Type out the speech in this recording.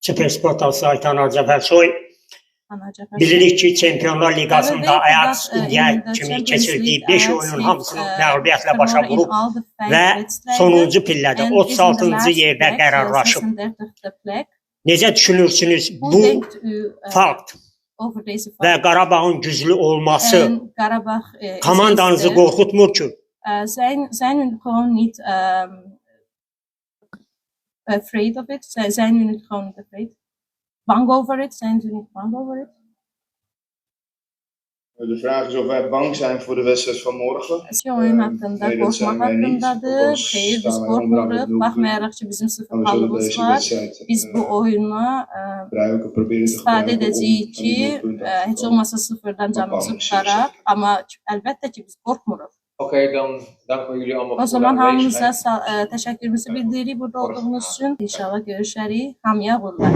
Süpersport saytı Anar Cəfərsoy. Bilirik ki, Çempionlar Liqasında Ajax indiyə kimi keçirdiyi 5 oyunun hamısını məğlubiyyətlə başa vurub və sonuncu pillədə 36-cı yerdə qərarlaşıb. Necə düşünürsünüz bu fakt və Qarabağın güclü olması komandanızı qorxutmur ki? Zijn jullie gewoon niet afraid of it? Zijn jullie gewoon niet afraid? Bang over it? Zijn jullie niet bang over it? De vraag is of wij bang zijn voor de wedstrijd van morgen. Oyun hakkında korkmak hakkındadır. Hayır, biz korkmuyoruz. Bakmayarak ki bizim sıfır halımız var. Biz bu oyunu istifade edeceğiz ki hiç olmazsa sıfırdan canımızı tutarak. Ama elbette ki biz korkmuyoruz. Oké, dan danken jullie allemaal O zaman hamımıza teşekkürümüzü bildiririk burada olduğunuz için. İnşallah görüşürüz. Hamıya qollar.